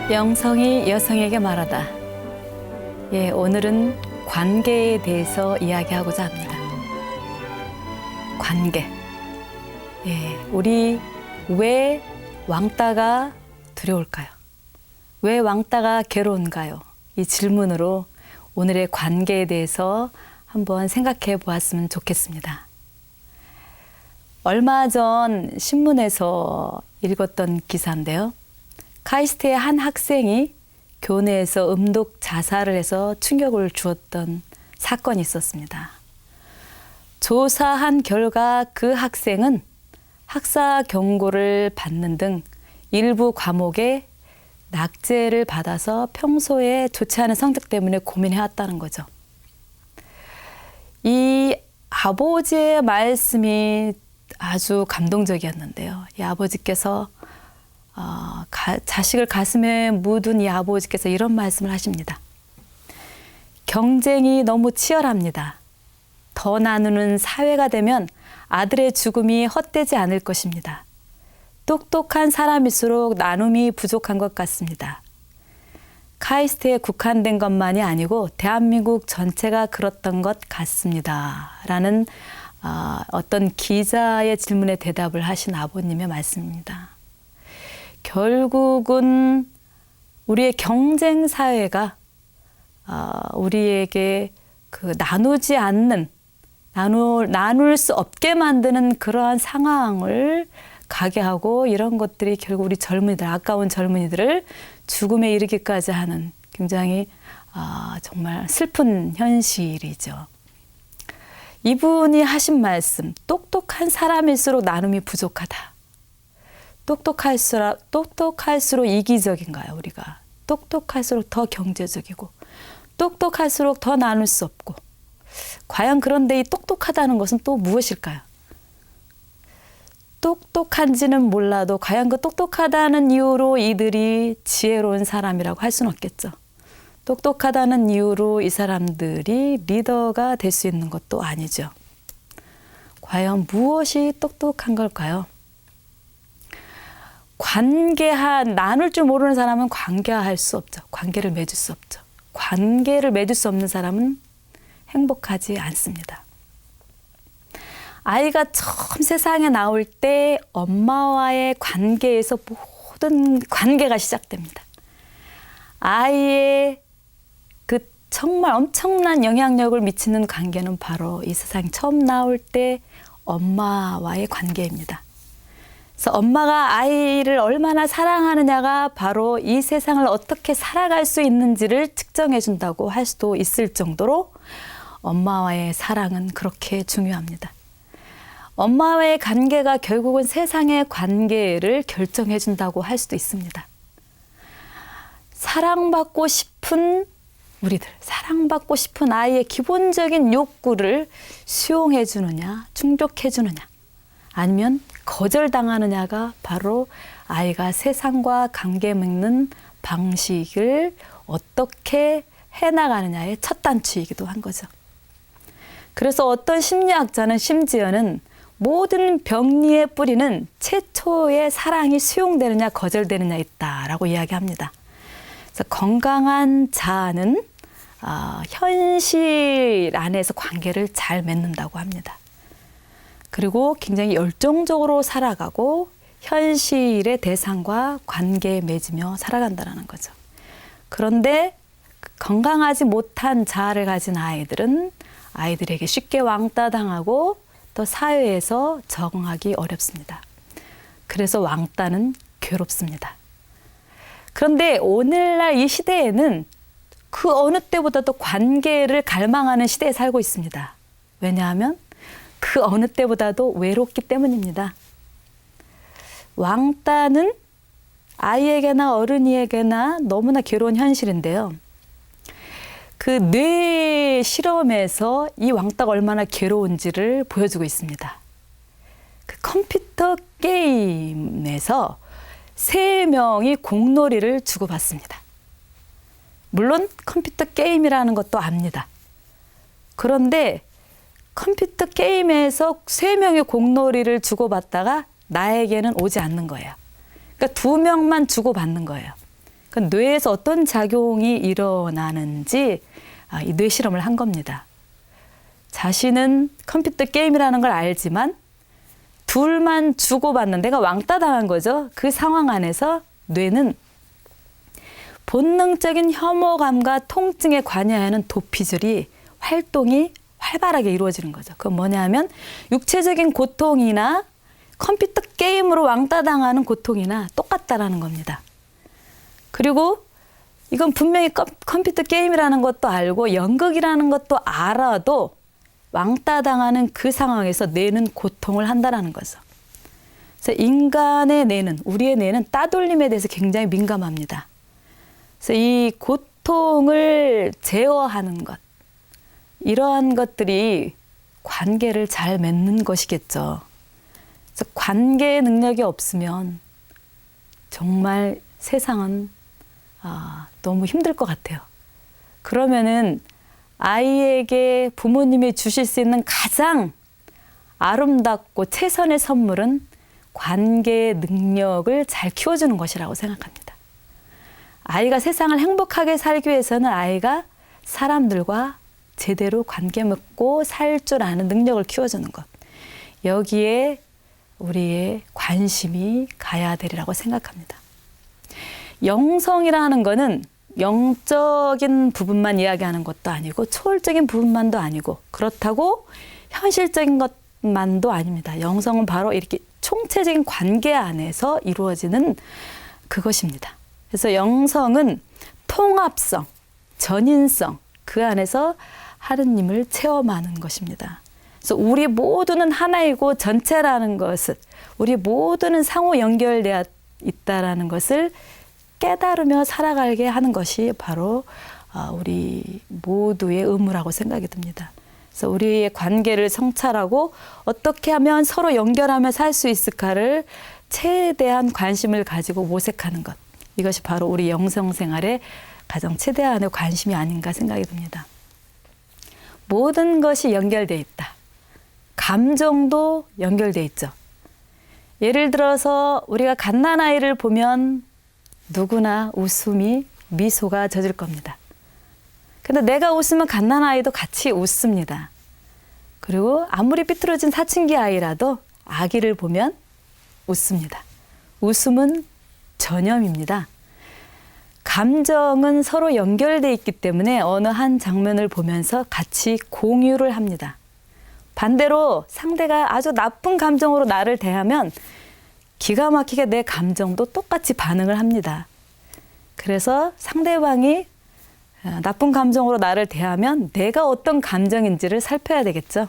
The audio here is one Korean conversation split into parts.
영성이 여성에게 말하다. 예, 오늘은 관계에 대해서 이야기하고자 합니다. 관계. 예, 우리 왜 왕따가 두려울까요? 왜 왕따가 괴로운가요? 이 질문으로 오늘의 관계에 대해서 한번 생각해 보았으면 좋겠습니다. 얼마 전 신문에서 읽었던 기사인데요. 카이스트의 한 학생이 교내에서 음독 자살을 해서 충격을 주었던 사건이 있었습니다. 조사한 결과 그 학생은 학사 경고를 받는 등 일부 과목에 낙제를 받아서 평소에 좋지 않은 성적 때문에 고민해왔다는 거죠. 이 아버지의 말씀이 아주 감동적이었는데요. 이 아버지께서 자식을 가슴에 묻은 이 아버지께서 이런 말씀을 하십니다. 경쟁이 너무 치열합니다. 더 나누는 사회가 되면 아들의 죽음이 헛되지 않을 것입니다. 똑똑한 사람일수록 나눔이 부족한 것 같습니다. 카이스트에 국한된 것만이 아니고 대한민국 전체가 그렇던 것 같습니다. 라는 어떤 기자의 질문에 대답을 하신 아버님의 말씀입니다. 결국은 우리의 경쟁 사회가 우리에게 그 나누지 않는, 나눌 수 없게 만드는 그러한 상황을 가게 하고, 이런 것들이 결국 우리 젊은이들, 아까운 젊은이들을 죽음에 이르기까지 하는 굉장히 정말 슬픈 현실이죠. 이분이 하신 말씀, 똑똑한 사람일수록 나눔이 부족하다. 똑똑할수록 이기적인가요, 우리가? 똑똑할수록 더 경제적이고, 똑똑할수록 더 나눌 수 없고, 과연 그런데 이 똑똑하다는 것은 또 무엇일까요? 똑똑한지는 몰라도 과연 그 똑똑하다는 이유로 이들이 지혜로운 사람이라고 할 수는 없겠죠. 똑똑하다는 이유로 이 사람들이 리더가 될 수 있는 것도 아니죠. 과연 무엇이 똑똑한 걸까요? 나눌 줄 모르는 사람은 관계할 수 없죠. 관계를 맺을 수 없죠. 관계를 맺을 수 없는 사람은 행복하지 않습니다. 아이가 처음 세상에 나올 때 엄마와의 관계에서 모든 관계가 시작됩니다. 아이의 그 정말 엄청난 영향력을 미치는 관계는 바로 이 세상에 처음 나올 때 엄마와의 관계입니다. 그래서 엄마가 아이를 얼마나 사랑하느냐가 바로 이 세상을 어떻게 살아갈 수 있는지를 측정해 준다고 할 수도 있을 정도로 엄마와의 사랑은 그렇게 중요합니다. 엄마와의 관계가 결국은 세상의 관계를 결정해 준다고 할 수도 있습니다. 사랑받고 싶은 우리들, 사랑받고 싶은 아이의 기본적인 욕구를 수용해 주느냐, 충족해 주느냐, 아니면 거절당하느냐가 바로 아이가 세상과 관계 맺는 방식을 어떻게 해나가느냐의 첫 단추이기도 한 거죠. 그래서 어떤 심리학자는 심지어는 모든 병리의 뿌리는 최초의 사랑이 수용되느냐 거절되느냐 있다라고 이야기합니다. 그래서 건강한 자아는 현실 안에서 관계를 잘 맺는다고 합니다. 그리고 굉장히 열정적으로 살아가고 현실의 대상과 관계 맺으며 살아간다는 거죠. 그런데 건강하지 못한 자아를 가진 아이들에게 쉽게 왕따당하고 또 사회에서 적응하기 어렵습니다. 그래서 왕따는 괴롭습니다. 그런데 오늘날 이 시대에는 그 어느 때보다도 관계를 갈망하는 시대에 살고 있습니다. 왜냐하면 그 어느 때보다도 외롭기 때문입니다. 왕따는 아이에게나 어른이에게나 너무나 괴로운 현실인데요. 그 뇌 실험에서 이 왕따가 얼마나 괴로운지를 보여주고 있습니다. 그 컴퓨터 게임에서 3명이 공놀이를 주고받습니다. 물론 컴퓨터 게임이라는 것도 압니다. 그런데 컴퓨터 게임에서 3명의 공놀이를 주고받다가 나에게는 오지 않는 거예요. 그러니까 2명만 주고받는 거예요. 그 뇌에서 어떤 작용이 일어나는지 이 뇌 실험을 한 겁니다. 자신은 컴퓨터 게임이라는 걸 알지만 둘만 주고받는, 내가 왕따 당한 거죠. 그 상황 안에서 뇌는 본능적인 혐오감과 통증에 관여하는 도피질이 활동이 활발하게 이루어지는 거죠. 그건 뭐냐 하면 육체적인 고통이나 컴퓨터 게임으로 왕따 당하는 고통이나 똑같다라는 겁니다. 그리고 이건 분명히 컴퓨터 게임이라는 것도 알고 연극이라는 것도 알아도 왕따 당하는 그 상황에서 뇌는 고통을 한다라는 거죠. 그래서 인간의 뇌는, 우리의 뇌는 따돌림에 대해서 굉장히 민감합니다. 그래서 이 고통을 제어하는 것, 이러한 것들이 관계를 잘 맺는 것이겠죠. 그래서 관계 능력이 없으면 정말 세상은 너무 힘들 것 같아요. 그러면은 아이에게 부모님이 주실 수 있는 가장 아름답고 최선의 선물은 관계 능력을 잘 키워주는 것이라고 생각합니다. 아이가 세상을 행복하게 살기 위해서는 아이가 사람들과 제대로 관계 맺고 살 줄 아는 능력을 키워주는 것. 여기에 우리의 관심이 가야 되리라고 생각합니다. 영성이라는 거는 영적인 부분만 이야기하는 것도 아니고 초월적인 부분만도 아니고 그렇다고 현실적인 것만도 아닙니다. 영성은 바로 이렇게 총체적인 관계 안에서 이루어지는 그것입니다. 그래서 영성은 통합성, 전인성, 그 안에서 하느님을 체험하는 것입니다. 그래서 우리 모두는 하나이고 전체라는 것을, 우리 모두는 상호 연결되어 있다라는 것을 깨달으며 살아가게 하는 것이 바로 우리 모두의 의무라고 생각이 듭니다. 그래서 우리의 관계를 성찰하고 어떻게 하면 서로 연결하며 살 수 있을까를 최대한 관심을 가지고 모색하는 것. 이것이 바로 우리 영성 생활의 가장 최대한의 관심이 아닌가 생각이 듭니다. 모든 것이 연결되어 있다. 감정도 연결되어 있죠. 예를 들어서 우리가 갓난아이를 보면 누구나 웃음이, 미소가 젖을 겁니다. 근데 내가 웃으면 갓난아이도 같이 웃습니다. 그리고 아무리 삐뚤어진 사춘기 아이라도 아기를 보면 웃습니다. 웃음은 전염입니다. 감정은 서로 연결되어 있기 때문에 어느 한 장면을 보면서 같이 공유를 합니다. 반대로 상대가 아주 나쁜 감정으로 나를 대하면 기가 막히게 내 감정도 똑같이 반응을 합니다. 그래서 상대방이 나쁜 감정으로 나를 대하면 내가 어떤 감정인지를 살펴야 되겠죠.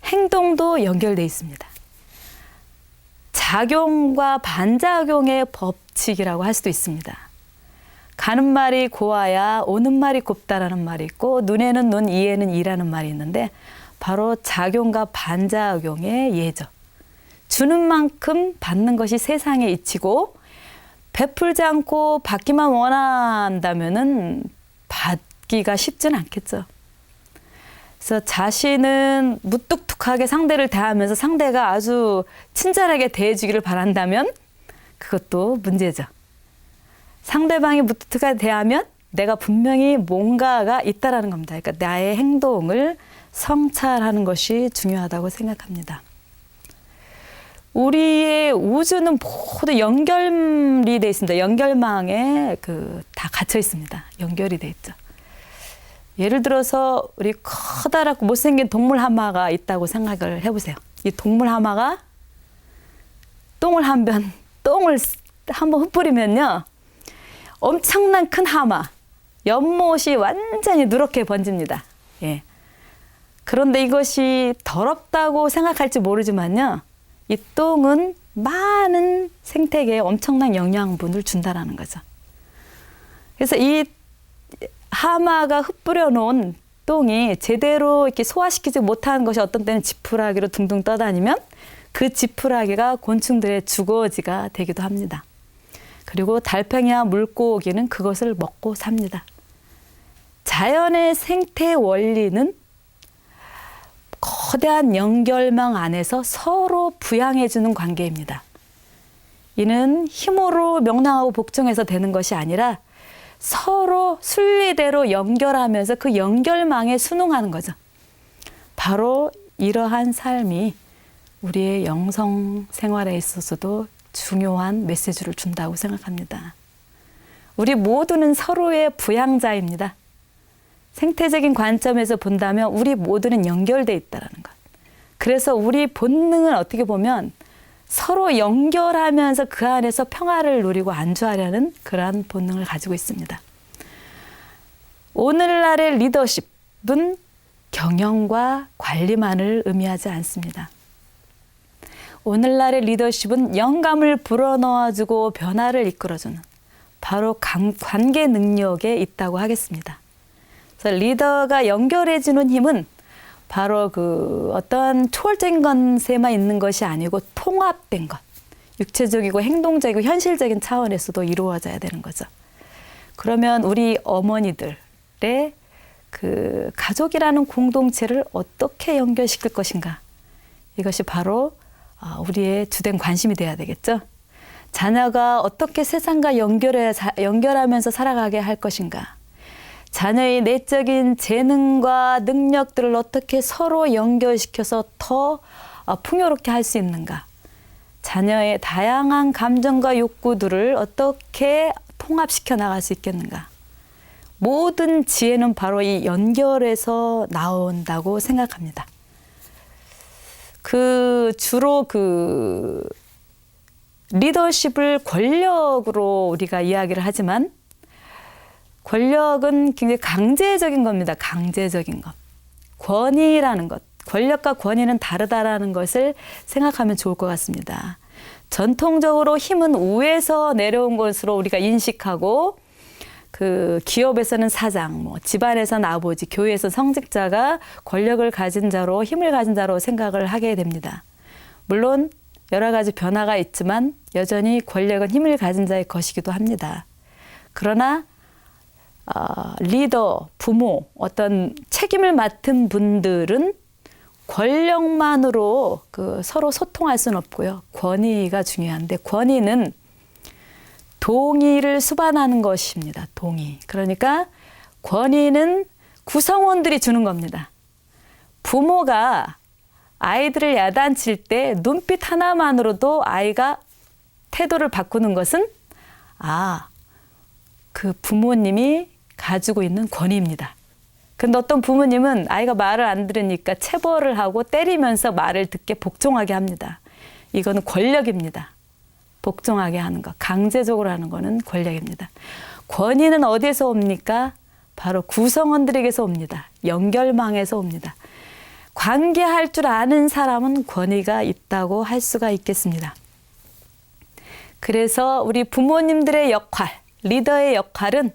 행동도 연결되어 있습니다. 작용과 반작용의 법칙이라고 할 수도 있습니다. 가는 말이 고와야 오는 말이 곱다라는 말이 있고 눈에는 눈, 이에는 이라는 말이 있는데 바로 작용과 반작용의 예죠. 주는 만큼 받는 것이 세상의 이치고 베풀지 않고 받기만 원한다면은 받기가 쉽지는 않겠죠. 그래서 자신은 무뚝뚝하게 상대를 대하면서 상대가 아주 친절하게 대해주기를 바란다면 그것도 문제죠. 상대방이 무뚝뚝하게 대하면 내가 분명히 뭔가가 있다라는 겁니다. 그러니까 나의 행동을 성찰하는 것이 중요하다고 생각합니다. 우리의 우주는 모두 연결이 되어 있습니다. 연결망에 다 갇혀 있습니다. 연결이 되어 있죠. 예를 들어서 우리 커다랗고 못생긴 동물 하마가 있다고 생각을 해보세요. 이 동물 하마가 똥을 한번 흩뿌리면요. 엄청난 큰 하마, 연못이 완전히 누렇게 번집니다. 예. 그런데 이것이 더럽다고 생각할지 모르지만요. 이 똥은 많은 생태계에 엄청난 영양분을 준다라는 거죠. 그래서 이 하마가 흩뿌려 놓은 똥이 제대로 이렇게 소화시키지 못하는 것이 어떤 때는 지푸라기로 둥둥 떠다니면 그 지푸라기가 곤충들의 주거지가 되기도 합니다. 그리고 달팽이와 물고기는 그것을 먹고 삽니다. 자연의 생태 원리는 거대한 연결망 안에서 서로 부양해주는 관계입니다. 이는 힘으로 명랑하고 복종해서 되는 것이 아니라 서로 순리대로 연결하면서 그 연결망에 순응하는 거죠. 바로 이러한 삶이 우리의 영성 생활에 있어서도 중요한 메시지를 준다고 생각합니다. 우리 모두는 서로의 부양자입니다. 생태적인 관점에서 본다면 우리 모두는 연결되어 있다는 것. 그래서 우리 본능은 어떻게 보면 서로 연결하면서 그 안에서 평화를 누리고 안주하려는 그러한 본능을 가지고 있습니다. 오늘날의 리더십은 경영과 관리만을 의미하지 않습니다. 오늘날의 리더십은 영감을 불어넣어주고 변화를 이끌어주는 바로 관계 능력에 있다고 하겠습니다. 그래서 리더가 연결해주는 힘은 바로 그 어떤 초월적인 것에만 있는 것이 아니고 통합된 것, 육체적이고 행동적이고 현실적인 차원에서도 이루어져야 되는 거죠. 그러면 우리 어머니들의 그 가족이라는 공동체를 어떻게 연결시킬 것인가? 이것이 바로 우리의 주된 관심이 돼야 되겠죠. 자녀가 어떻게 세상과 연결하면서 살아가게 할 것인가? 자녀의 내적인 재능과 능력들을 어떻게 서로 연결시켜서 더 풍요롭게 할 수 있는가? 자녀의 다양한 감정과 욕구들을 어떻게 통합시켜 나갈 수 있겠는가? 모든 지혜는 바로 이 연결에서 나온다고 생각합니다. 주로 리더십을 권력으로 우리가 이야기를 하지만 권력은 굉장히 강제적인 겁니다. 강제적인 것. 권위라는 것. 권력과 권위는 다르다라는 것을 생각하면 좋을 것 같습니다. 전통적으로 힘은 위에서 내려온 것으로 우리가 인식하고 그 기업에서는 사장, 집안에서는 아버지, 교회에서 성직자가 권력을 가진 자로 힘을 가진 자로 생각을 하게 됩니다. 물론 여러 가지 변화가 있지만 여전히 권력은 힘을 가진 자의 것이기도 합니다. 그러나 리더, 부모, 어떤 책임을 맡은 분들은 권력만으로 서로 소통할 수는 없고요. 권위가 중요한데 권위는 동의를 수반하는 것입니다. 동의. 그러니까 권위는 구성원들이 주는 겁니다. 부모가 아이들을 야단칠 때 눈빛 하나만으로도 아이가 태도를 바꾸는 것은 그 부모님이 가지고 있는 권위입니다. 근데 어떤 부모님은 아이가 말을 안 들으니까 체벌을 하고 때리면서 말을 듣게 복종하게 합니다. 이거는 권력입니다. 복종하게 하는 것, 강제적으로 하는 거는 권력입니다. 권위는 어디에서 옵니까? 바로 구성원들에게서 옵니다. 연결망에서 옵니다. 관계할 줄 아는 사람은 권위가 있다고 할 수가 있겠습니다. 그래서 우리 부모님들의 역할, 리더의 역할은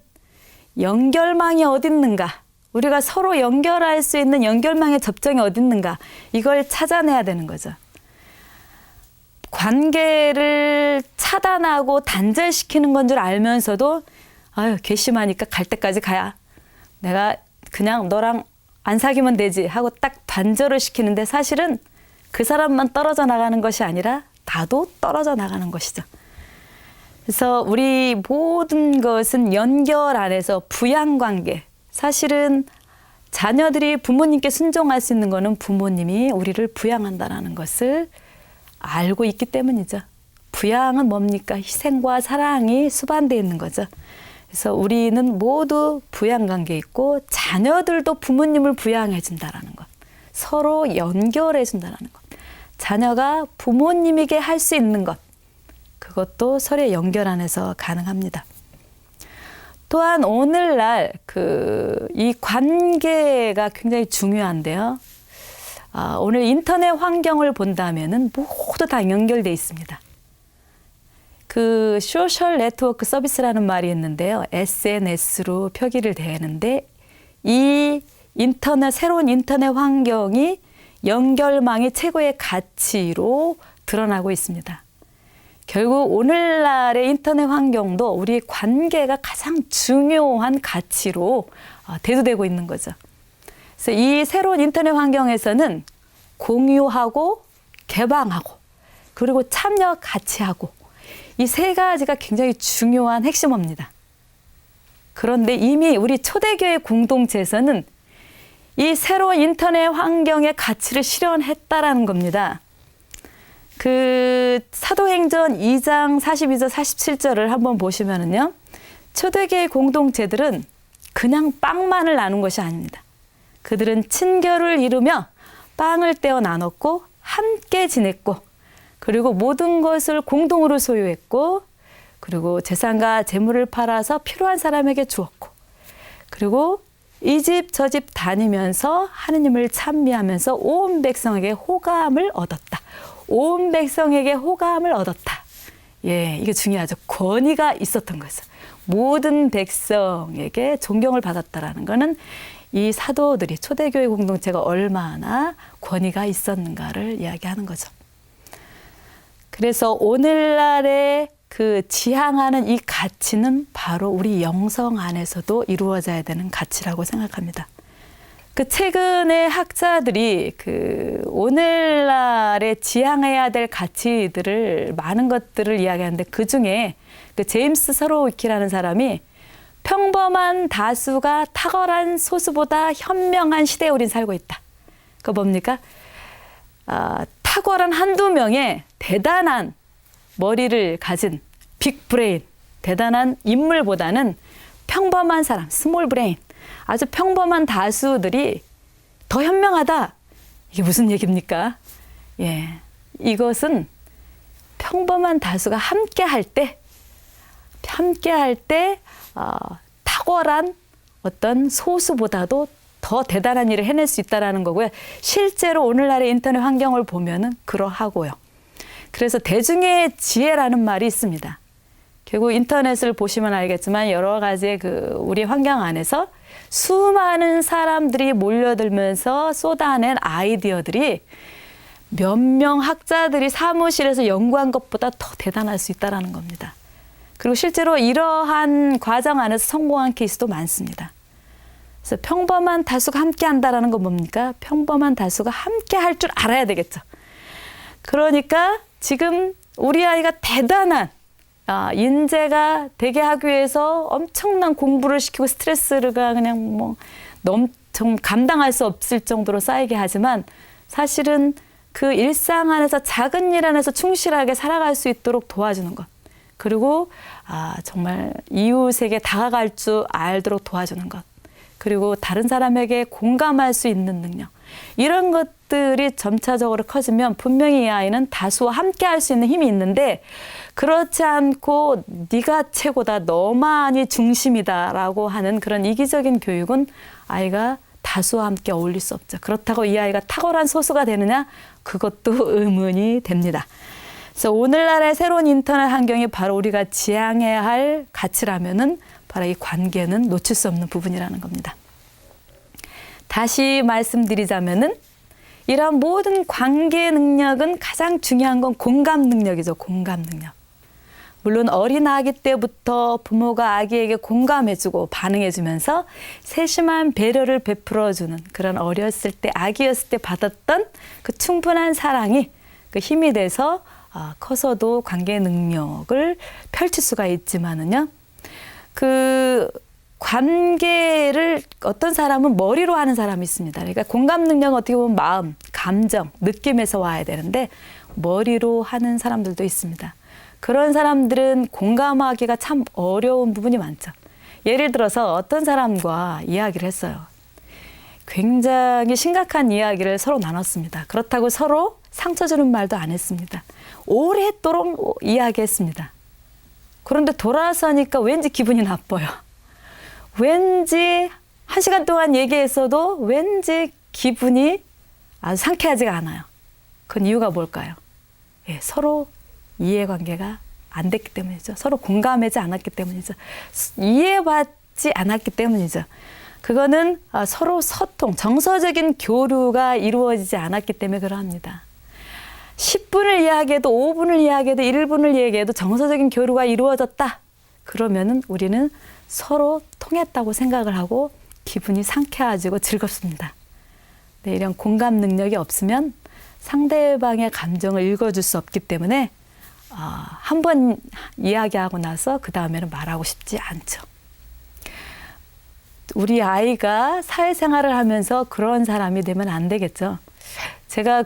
연결망이 어디 있는가? 우리가 서로 연결할 수 있는 연결망의 접점이 어디 있는가? 이걸 찾아내야 되는 거죠. 관계를 차단하고 단절시키는 건 줄 알면서도 괘씸하니까 갈 때까지 가야. 내가 그냥 너랑 안 사귀면 되지 하고 딱 단절을 시키는데 사실은 그 사람만 떨어져 나가는 것이 아니라 나도 떨어져 나가는 것이죠. 그래서 우리 모든 것은 연결 안에서 부양관계. 사실은 자녀들이 부모님께 순종할 수 있는 것은 부모님이 우리를 부양한다는 것을 알고 있기 때문이죠. 부양은 뭡니까? 희생과 사랑이 수반되어 있는 거죠. 그래서 우리는 모두 부양관계에 있고 자녀들도 부모님을 부양해 준다는 것. 서로 연결해 준다는 것. 자녀가 부모님에게 할 수 있는 것. 그것도 서로의 연결 안에서 가능합니다. 또한 오늘날 이 관계가 굉장히 중요한데요. 오늘 인터넷 환경을 본다면은 모두 다 연결돼 있습니다. 소셜 네트워크 서비스라는 말이 있는데요. SNS로 표기를 되는데 이 새로운 인터넷 환경이 연결망의 최고의 가치로 드러나고 있습니다. 결국 오늘날의 인터넷 환경도 우리 관계가 가장 중요한 가치로 대두되고 있는 거죠. 그래서 이 새로운 인터넷 환경에서는 공유하고 개방하고 그리고 참여 같이 하고 이 세 가지가 굉장히 중요한 핵심어입니다. 그런데 이미 우리 초대교회 공동체에서는 이 새로운 인터넷 환경의 가치를 실현했다라는 겁니다. 그 사도행전 2장 42절 47절을 한번 보시면은요. 초대교회 공동체들은 그냥 빵만을 나눈 것이 아닙니다. 그들은 친교를 이루며 빵을 떼어 나눴고 함께 지냈고 그리고 모든 것을 공동으로 소유했고 그리고 재산과 재물을 팔아서 필요한 사람에게 주었고 그리고 이 집 저 집 다니면서 하느님을 찬미하면서 온 백성에게 호감을 얻었다. 온 백성에게 호감을 얻었다. 예, 이게 중요하죠. 권위가 있었던 거죠. 모든 백성에게 존경을 받았다라는 거는 이 사도들이 초대교회 공동체가 얼마나 권위가 있었는가를 이야기하는 거죠. 그래서 오늘날의 그 지향하는 이 가치는 바로 우리 영성 안에서도 이루어져야 되는 가치라고 생각합니다. 그 최근에 학자들이 그 오늘날에 지향해야 될 가치들을 많은 것들을 이야기하는데 그 중에 그 제임스 서로위키라는 사람이 평범한 다수가 탁월한 소수보다 현명한 시대에 우린 살고 있다. 그거 뭡니까? 탁월한 한두 명의 대단한 머리를 가진 빅 브레인, 대단한 인물보다는 평범한 사람, 스몰 브레인, 아주 평범한 다수들이 더 현명하다. 이게 무슨 얘기입니까? 예, 이것은 평범한 다수가 함께 할 때 탁월한 어떤 소수보다도 더 대단한 일을 해낼 수 있다는 거고요. 실제로 오늘날의 인터넷 환경을 보면은 그러하고요. 그래서 대중의 지혜라는 말이 있습니다. 결국 인터넷을 보시면 알겠지만 여러 가지의 그 우리 환경 안에서 수많은 사람들이 몰려들면서 쏟아낸 아이디어들이 몇 명 학자들이 사무실에서 연구한 것보다 더 대단할 수 있다는 겁니다. 그리고 실제로 이러한 과정 안에서 성공한 케이스도 많습니다. 그래서 평범한 다수가 함께 한다는 건 뭡니까? 평범한 다수가 함께 할 줄 알아야 되겠죠. 그러니까 지금 우리 아이가 대단한 인재가 되게 하기 위해서 엄청난 공부를 시키고 스트레스가 그냥 뭐 좀 감당할 수 없을 정도로 쌓이게 하지만 사실은 그 일상 안에서 작은 일 안에서 충실하게 살아갈 수 있도록 도와주는 것. 그리고 정말 이웃에게 다가갈 줄 알도록 도와주는 것. 그리고 다른 사람에게 공감할 수 있는 능력. 이런 것들이 점차적으로 커지면 분명히 이 아이는 다수와 함께 할 수 있는 힘이 있는데 그렇지 않고 네가 최고다, 너만이 중심이다라고 하는 그런 이기적인 교육은 아이가 다수와 함께 어울릴 수 없죠. 그렇다고 이 아이가 탁월한 소수가 되느냐? 그것도 의문이 됩니다. 그래서 오늘날의 새로운 인터넷 환경이 바로 우리가 지향해야 할 가치라면은 바로 이 관계는 놓칠 수 없는 부분이라는 겁니다. 다시 말씀드리자면은 이런 모든 관계 능력은 가장 중요한 건 공감 능력이죠. 공감 능력. 물론 어린 아기 때부터 부모가 아기에게 공감해주고 반응해주면서 세심한 배려를 베풀어주는 그런 어렸을 때 아기였을 때 받았던 그 충분한 사랑이 그 힘이 돼서 커서도 관계 능력을 펼칠 수가 있지만은요. 그 관계를 어떤 사람은 머리로 하는 사람이 있습니다. 그러니까 공감 능력은 어떻게 보면 마음, 감정, 느낌에서 와야 되는데 머리로 하는 사람들도 있습니다. 그런 사람들은 공감하기가 참 어려운 부분이 많죠. 예를 들어서 어떤 사람과 이야기를 했어요. 굉장히 심각한 이야기를 서로 나눴습니다. 그렇다고 서로 상처 주는 말도 안 했습니다. 오랫도록 이야기했습니다. 그런데 돌아서니까 왠지 기분이 나빠요. 왠지 1시간 동안 얘기했어도 왠지 기분이 아주 상쾌하지가 않아요. 그건 이유가 뭘까요? 예, 서로 이해관계가 안 됐기 때문이죠. 서로 공감하지 않았기 때문이죠. 이해받지 않았기 때문이죠. 그거는 서로 소통, 정서적인 교류가 이루어지지 않았기 때문에 그러합니다. 10분을 이야기해도 5분을 이야기해도 1분을 이야기해도 정서적인 교류가 이루어졌다. 그러면은 우리는 서로 통했다고 생각을 하고 기분이 상쾌해지고 즐겁습니다. 네, 이런 공감 능력이 없으면 상대방의 감정을 읽어줄 수 없기 때문에 한 번 이야기하고 나서 그 다음에는 말하고 싶지 않죠. 우리 아이가 사회생활을 하면서 그런 사람이 되면 안 되겠죠. 제가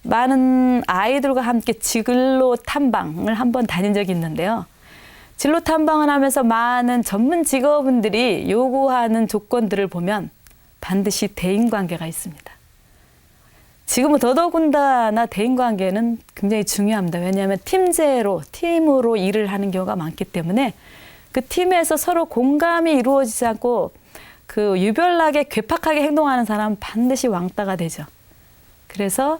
많은 아이들과 함께 진로 탐방을 한번 다닌 적이 있는데요. 진로 탐방을 하면서 많은 전문 직업인들이 요구하는 조건들을 보면 반드시 대인관계가 있습니다. 지금은 더더군다나 대인관계는 굉장히 중요합니다. 왜냐하면 팀으로 일을 하는 경우가 많기 때문에 그 팀에서 서로 공감이 이루어지지 않고 유별나게 괴팍하게 행동하는 사람은 반드시 왕따가 되죠. 그래서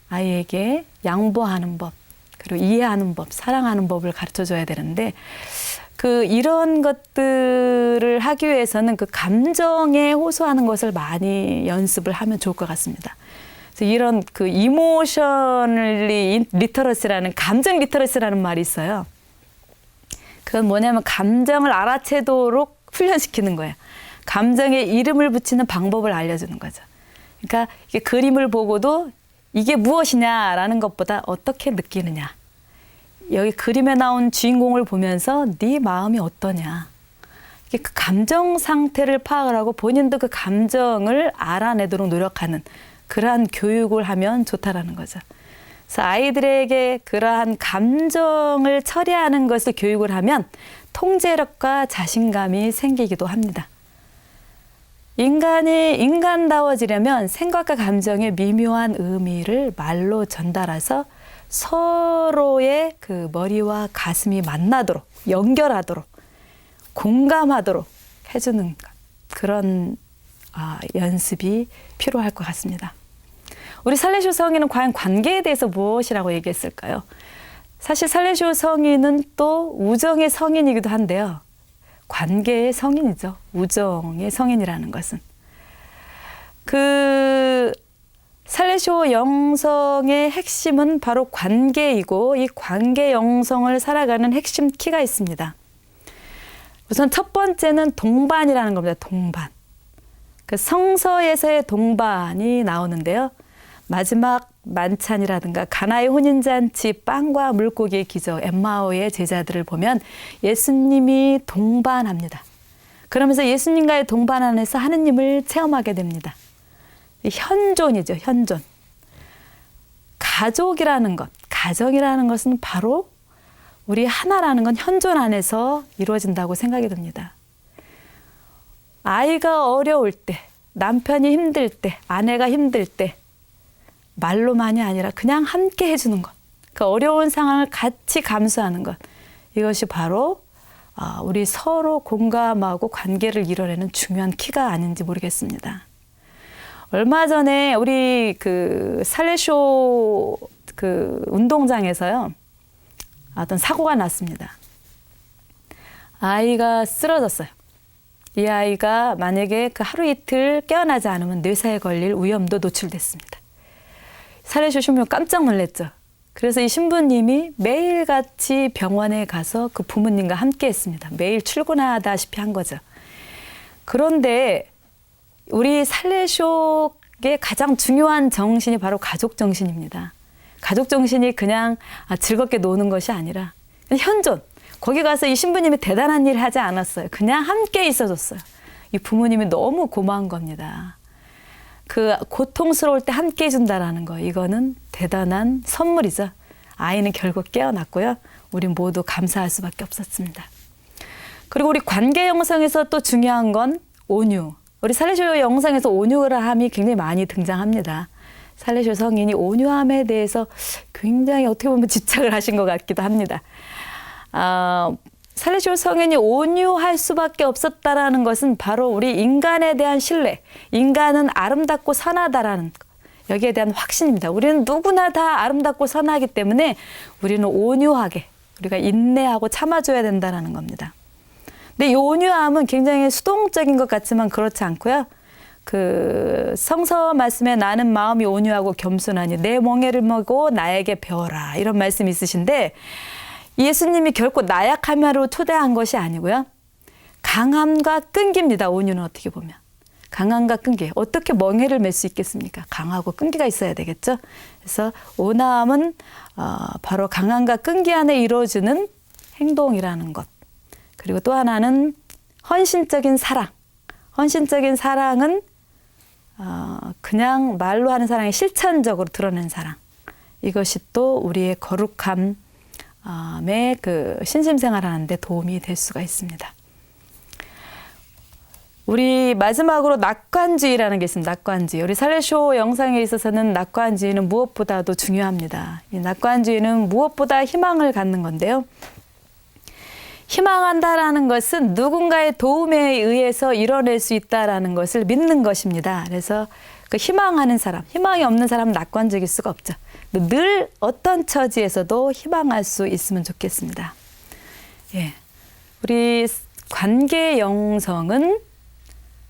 아이에게 양보하는 법, 그리고 이해하는 법, 사랑하는 법을 가르쳐 줘야 되는데 이런 것들을 하기 위해서는 감정에 호소하는 것을 많이 연습을 하면 좋을 것 같습니다. 그래서 이런 이모셔널리 리터러시라는 감정 리터러시라는 말이 있어요. 그건 뭐냐면 감정을 알아채도록 훈련시키는 거예요. 감정에 이름을 붙이는 방법을 알려주는 거죠. 그러니까 이게 그림을 보고도 이게 무엇이냐라는 것보다 어떻게 느끼느냐. 여기 그림에 나온 주인공을 보면서 네 마음이 어떠냐. 이게 그 감정 상태를 파악을 하고 본인도 그 감정을 알아내도록 노력하는 그러한 교육을 하면 좋다라는 거죠. 그래서 아이들에게 그러한 감정을 처리하는 것을 교육을 하면 통제력과 자신감이 생기기도 합니다. 인간이 인간다워지려면 생각과 감정의 미묘한 의미를 말로 전달해서 서로의 머리와 가슴이 만나도록, 연결하도록, 공감하도록 해주는 그런 연습이 필요할 것 같습니다. 우리 살레쇼 성인은 과연 관계에 대해서 무엇이라고 얘기했을까요? 사실 살레쇼 성인은 또 우정의 성인이기도 한데요. 관계의 성인이죠. 우정의 성인이라는 것은. 살레쇼 영성의 핵심은 바로 관계이고 이 관계 영성을 살아가는 핵심 키가 있습니다. 우선 첫 번째는 동반이라는 겁니다. 동반. 성서에서의 동반이 나오는데요. 마지막 만찬이라든가 가나의 혼인잔치, 빵과 물고기의 기적, 엠마오의 제자들을 보면 예수님이 동반합니다. 그러면서 예수님과의 동반 안에서 하느님을 체험하게 됩니다. 현존이죠, 현존. 가족이라는 것, 가정이라는 것은 바로 우리 하나라는 건 현존 안에서 이루어진다고 생각이 듭니다. 아이가 어려울 때, 남편이 힘들 때, 아내가 힘들 때 말로만이 아니라 그냥 함께 해주는 것. 그 어려운 상황을 같이 감수하는 것. 이것이 바로 우리 서로 공감하고 관계를 이뤄내는 중요한 키가 아닌지 모르겠습니다. 얼마 전에 우리 살레쇼 운동장에서요. 어떤 사고가 났습니다. 아이가 쓰러졌어요. 이 아이가 만약에 하루 이틀 깨어나지 않으면 뇌사에 걸릴 위험도 노출됐습니다. 살레쇼 신부 깜짝 놀랐죠. 그래서 이 신부님이 매일같이 병원에 가서 그 부모님과 함께 했습니다. 매일 출근하다시피 한 거죠. 그런데 우리 살레쇼의 가장 중요한 정신이 바로 가족 정신입니다. 가족 정신이 그냥 즐겁게 노는 것이 아니라 현존. 거기 가서 이 신부님이 대단한 일을 하지 않았어요. 그냥 함께 있어줬어요. 이 부모님이 너무 고마운 겁니다. 고통스러울 때 함께 해준다라는 거, 이거는 대단한 선물이죠. 아이는 결국 깨어났고요. 우리 모두 감사할 수밖에 없었습니다. 그리고 우리 관계 영성에서 또 중요한 건 온유. 우리 살레쇼 영성에서 온유함이 굉장히 많이 등장합니다. 살레쇼 성인이 온유함에 대해서 굉장히 어떻게 보면 집착을 하신 것 같기도 합니다. 살레쇼 성인이 온유할 수밖에 없었다라는 것은 바로 우리 인간에 대한 신뢰, 인간은 아름답고 선하다라는 것, 여기에 대한 확신입니다. 우리는 누구나 다 아름답고 선하기 때문에 우리는 온유하게, 우리가 인내하고 참아줘야 된다는 겁니다. 근데 이 온유함은 굉장히 수동적인 것 같지만 그렇지 않고요. 성서 말씀에 나는 마음이 온유하고 겸손하니 내 멍에를 먹고 나에게 배워라, 이런 말씀이 있으신데, 예수님이 결코 나약함으로 초대한 것이 아니고요. 강함과 끈기입니다. 온유는 어떻게 보면. 강함과 끈기. 어떻게 멍에를 맬 수 있겠습니까? 강하고 끈기가 있어야 되겠죠. 그래서 온화함은 바로 강함과 끈기 안에 이루어지는 행동이라는 것. 그리고 또 하나는 헌신적인 사랑. 헌신적인 사랑은 그냥 말로 하는 사랑이 실천적으로 드러낸 사랑. 이것이 또 우리의 거룩함의 그 신심생활하는 데 도움이 될 수가 있습니다. 우리 마지막으로 낙관주의라는 게 있습니다. 낙관주의. 우리 살레쇼 영상에 있어서는 낙관주의는 무엇보다도 중요합니다. 이 낙관주의는 무엇보다 희망을 갖는 건데요. 희망한다라는 것은 누군가의 도움에 의해서 이뤄낼 수 있다라는 것을 믿는 것입니다. 그래서 그 희망하는 사람, 희망이 없는 사람은 낙관적일 수가 없죠. 늘 어떤 처지에서도 희망할 수 있으면 좋겠습니다. 예, 우리 관계 영성은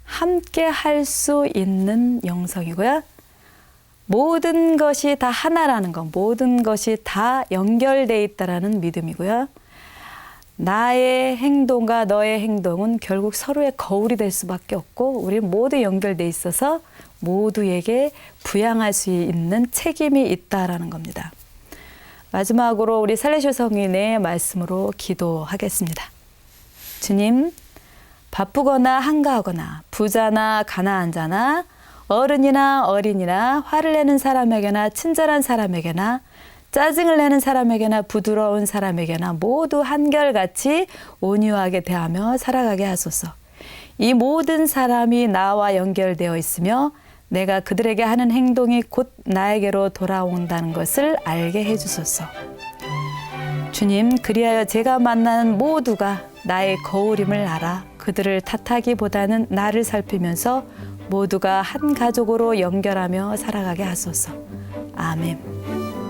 함께 할 수 있는 영성이고요. 모든 것이 다 하나라는 것, 모든 것이 다 연결되어 있다라는 믿음이고요. 나의 행동과 너의 행동은 결국 서로의 거울이 될 수밖에 없고 우리 모두 연결돼 있어서 모두에게 부양할 수 있는 책임이 있다라는 겁니다. 마지막으로 우리 살레쇼 성인의 말씀으로 기도하겠습니다. 주님, 바쁘거나 한가하거나 부자나 가난한 자나 어른이나 어린이나 화를 내는 사람에게나 친절한 사람에게나 짜증을 내는 사람에게나 부드러운 사람에게나 모두 한결같이 온유하게 대하며 살아가게 하소서. 이 모든 사람이 나와 연결되어 있으며 내가 그들에게 하는 행동이 곧 나에게로 돌아온다는 것을 알게 해주소서. 주님, 그리하여 제가 만나는 모두가 나의 거울임을 알아 그들을 탓하기보다는 나를 살피면서 모두가 한 가족으로 연결하며 살아가게 하소서. 아멘.